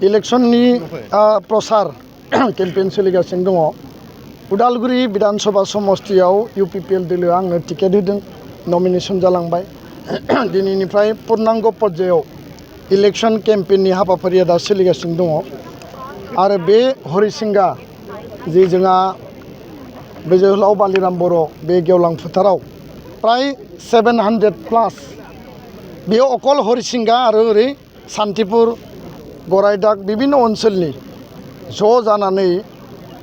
इलेक्शननि प्रचार केम्पेन सोलिगासिनो दङ। उदालगुरि विधानसभा समष्टियाव UPPL दोलोआ आंनो टिकेट होदों, नमिनेशन जालांबाय। दिनैनिफ्राय पूर्णांग पर्यायाव इलेक्शन केम्पेननि हाबाफारिया दा सोलिगासिनो दङ आरो बे हरिसिंगा जे जोंहा बे जोहोलाव बालिराम बर' बे गेवलां फोथाराव प्राय 700+ बेयाव अकल हरिसिंगा आरो ओरै सान्तिपुर गरायदाग बिभिन्न ओनसोलनि ज' जानानै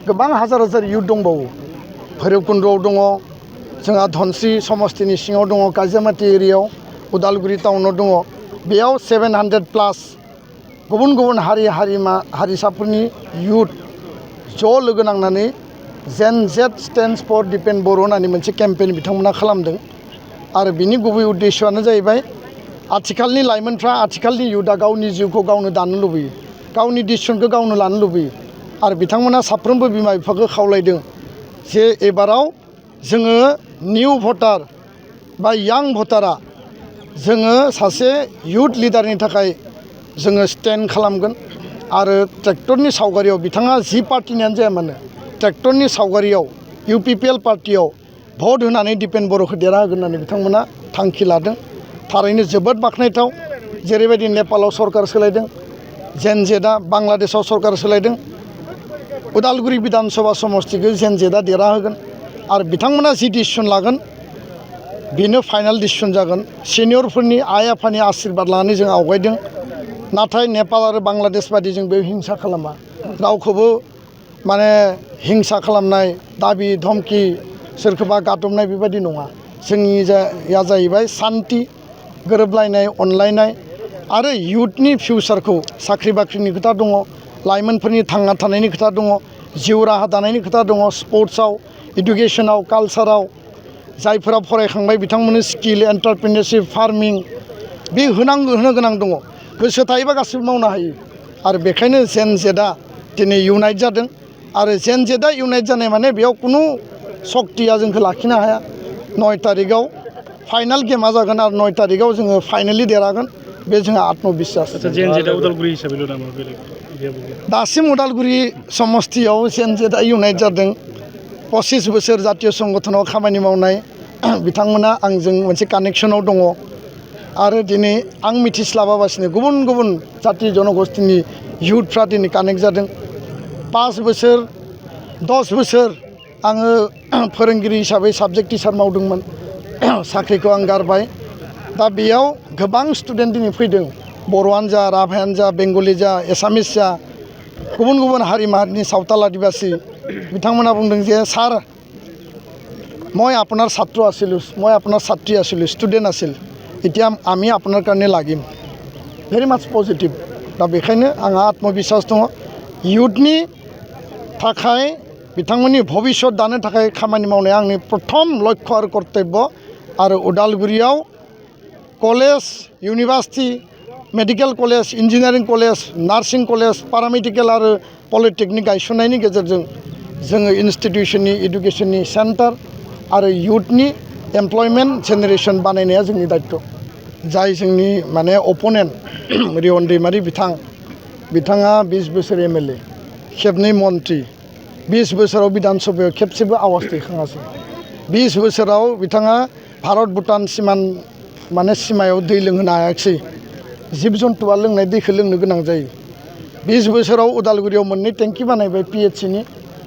गोबां हाजार हाजार युथ दंबावो। भैरबकुन्द'आव दङ, जोंहा धनस्रि समष्टिनि सिङाव दङ, काजियामाटी एरियायाव, उदालगुरि टाउनाव दङ। बेयाव 700+ गुबुन गुबुन हारिसाफोरनि युथ ज' लोगो नांनानै जेन जेड स्टेन्ड्स फर दिपेन बर' होननानै मोनसे केम्पेइन बिथांमोना खालामदों आरो बिनि गुबै उद्देश्यआनो जाहैबाय आथिखालनि लाइमोनफ्रा, आथिखालनि युथआ गावनि जिउखौ गावनो दानो लुबैयो, गावनि डिसिसनखौ गावनो लानो लुबैयो आरो बिथांमोना साफ्रोमबो बिमा बिफाखौ खावलायदों जे एबाराव जोङो निउ भटार बा यां भटारा जोङो सासे युथ लिडारनि थाखाय जोङो स्टेन्ड खालामगोन आरो ट्रेक्टरनि सावगारियाव बिथाङा जि पार्टिनियानो जाया मानो ट्रेक्टरनि सावगारियाव UPPL पार्टियाव भट होनानै दिपेन बर'खौ देरहाहोगोन होननानै बिथांमोना थांखि लादों। थारैनो जोबोद बाख्नायथाव। जेरैबायदि नेपालाव सरकार सोलायदों, जेन जेडआ बांलादेशआव सरकार सोलायदों, उदालगुरि विधानसभा समष्टिखौ जेन जेडआ देरहाहोगोन आरो बिथांमोना जि डिसिसन लागोन बेनो फाइनाल डिसिसन जागोन। सिनियरफोरनि आइ आफानि आशीर्बाद लानानै जों आवगायदों। नाथाय नेपाल आरो बांलादेश बादि जों बे हिंसा खालामा, रावखौबो माने हिंसा खालामनाय, दाबि धमकी, सोरखौबा गादबनाय बेबायदि नङा। जोंनिया जाहैबाय सान्थि, गोरोबलायनाय, अनलायनाय आरो युथनि फिउचारखौ, साख्रि बाख्रिनि खोथा दङ, लाइमोनफोरनि थांना थानायनि खोथा दङ, जिउ राहा दानायनि खोथा दङ, स्पर्ट्सआव, इडुकेसनाव, कालचाराव जायफोरा फरायखांबाय बिथांमोननो स्किल, एन्टारप्रिनियरशिप, फार्मिं बे होनो गोनां दङ। गोसो थायोबा गासिबो मावनो हायो आरो बेखायनो जेन जेडआ दिनै इउनाइट जादों आरो जेन जेडआ इउनाइट जानाय माने बेयाव खुनु सक्तिया जोंखौ लाखिनो हाया। 9 तारिखआव फाइनाल गेमा जागोन आरो 9 तारिखआव जोङो फाइनालि देरहागोन, बे जोंहा आत्मबिश्वास। जेन जेडआ उदालगुरि हिसाबैल' नामा बेलेग? दासिम उदालगुरि समष्टियाव जेन जेडआ इउनाइट जादों। 25 बोसोर जातीय संगठनाव खामानि मावनाय बिथांमोना आंजों मोनसे कानेक्सनाव दङ आरो दिनै आं मिथिस्लाबाबासिनो गुबुन गुबुन जाति जनगोष्ठीनि युथफ्रा दिनै कानेक्ट जादों। 5 बोसोर 10 बोसोर आङो फोरोंगिरि हिसाबै साबजेक्ट टिचार मावदोंमोन, साख्रिखौ आं गारबाय। दा बेयाव गोबां स्टुडेन्ट दिनै फैदों, बर'आनो जा, राभायानो जा, बेंगलि जा, एसामिस जा, गुबुन गुबुन हारि माहारिनि सावताल आदिबासी बिथांमोना बुंदों जे স্যার মই আপোনাৰ ছাত্ৰ আছিলোঁ, মই আপোনাৰ ছাত্ৰী আছিলোঁ, ষ্টুডেণ্ট আছিল, এতিয়া আমি আপোনাৰ কাৰণে লাগিম। ভেৰি মাছ পজিটিভ। दा बेखायनो आंहा आत्मबिश्वास दङ। युथनि थाखाय बिथांमोननि भबिष्यत दानो थाखाय खामानि मावनाया आंनि प्रथम लक्ष्य आरो कर्तब्य आरो उदालगुरियाव college, university, medical college, engineering college, nursing college, paramedical आरो पलिटेकनिक गायसननायनि गेजेरजों जोङो इन्स्टिटिउसननि इडुकेसननि सेन्टार आरो युथनि एमप्लयमेन्ट जेनेरेसन बानायनाया जोंनि दायित्व। जाय जोंनि माने अपोनेन्ट रिवन दैमारि बिथाङा 20 बोसोर MLA, खेबनै मन्त्रि, 20 बोसोराव विधानसभायाव खेबसेबो आवाज दैखाङासै। 20 बोसोराव बिथाङा भारत भुटान सिमायाव दै लोंहोनो हायाखिसै। जिब जन्थुआ लोंनाय दैखौ लोंनो गोनां जायो। 20 बोसोराव उदालगुरियाव मोननै टेंकि बानायबाय PHCनि,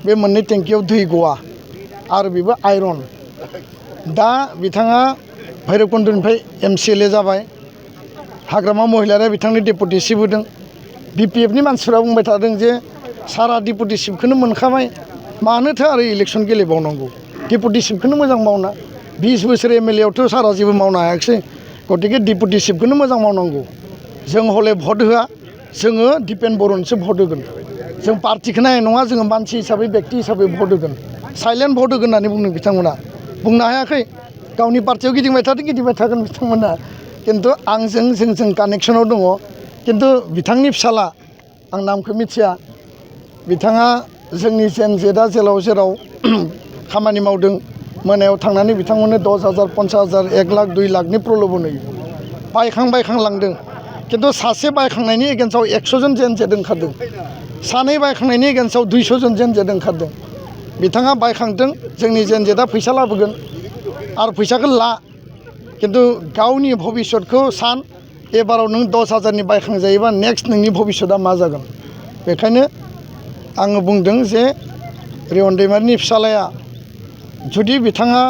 बे मोननै टेंकियाव दै गवा आरो बेबो आयरन। दा बिथाङा भैरबकुन्दनिफ्राय MCLA जाबाय। हाग्रामा महिलारिया बिथांनि डेपुटिशिप होदों। BPFनि मानसिफ्रा बुंबाय थादों जे सारा डेपुटिशिपखौनो मोनखाबाय, मानोथो आरो इलेक्सन गेलेबावनांगौ, डेपुटिशिपखौनो मोजां मावना। 20 बोसोर MLA आवथ' सारा जेबो मावनो हायाखिसै, गतिके डेपुटिशिपखौनो मोजां मावनांगौ। जों हले भट होआ, जोङो दिपेन बर'नोसो भट होगोन। जों पार्टिखौ नायनाय नङा, जोङो मानसि हिसाबै, बेक्ति हिसाबै भट होगोन, साइलेन्ट भट होगोन होननानै बुंदों बिथांमोना। बुंनो हायाखै, गावनि पार्टियाव गिदिंबाय थागोन बिथांमोना। खिन्थु जों कानेक्सनाव दङ। खिन्थु बिथांनि फिसाला, आं नामखौ मिथिया, बिथाङा जोंनि जेन जेडआ जेराव खामानि मावदों, मोनायाव थांनानै बिथांमोननो 10,000, 50,000, 1 लाख, 2 लाखनि प्रल'भन होयो। बायखां लांदों। खिन्थु सासे बायखांनायनि एगेन्स्टआव 100 जन जेनजेट ओंखारदों सानै बायखांनायनि एगेन्स्टआव 200 जन जेनजेट ओंखारदों बिथाङा बायखांदों जोंनि जेनजेटआ फैसा लाबोगोन आरो फैसाखौ ला खिन्थु गावनि भबिष्यतखौ सान एबाराव नों 10,000नि बायखांजायोबा नेक्स्ट नोंनि भबिष्यतआ मा जागोन बेखायनो आङो बुंदों जे रेवन दैमारिनि फिसालाया जुदि बिथाङा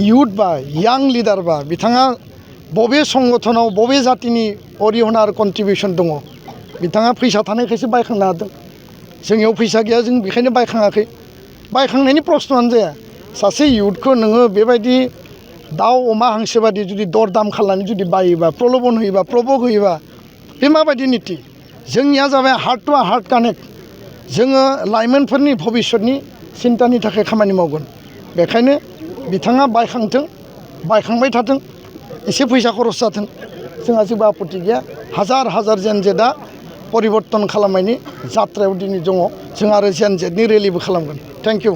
इयुथ बा यां लिडार बा बिथाङा बबे संगठनाव बबे जातिनि अरिहना आरो कन्ट्रिबिउसन दङ बिथाङा फैसा थानायखायसो बायखांनो हादों जोंनियाव फैसा गैया जों बेखायनो बायखाङाखै बायखांनायनि प्रश्नआनो जाया सासे इयुथखौ नोङो बेबायदि दाउ अमा हांसो बादि जुदि दर दाम खालामनानै जुदि बायोबा प्रलोभन होयोबा प्रभक होयोबा बे माबायदि निति जोंनिया जाबाय हार्ट टु हार्ट कानेक्ट जोङो लाइमोनफोरनि भबिष्यतनि सिन्तानि थाखाय खामानि मावगोन बेखायनो बिथाङा बायखांथों बायखांबाय थाथों एसे फैसा खरस जाथों जोंहा जेबो आपत्ति गैया हाजार हाजार जेनजेटआ परिबर्तन खालामनायनि जात्रायाव दिनै दङ जों आरो जेनजेटनि रेलिबो खालामगोन थेंक इउ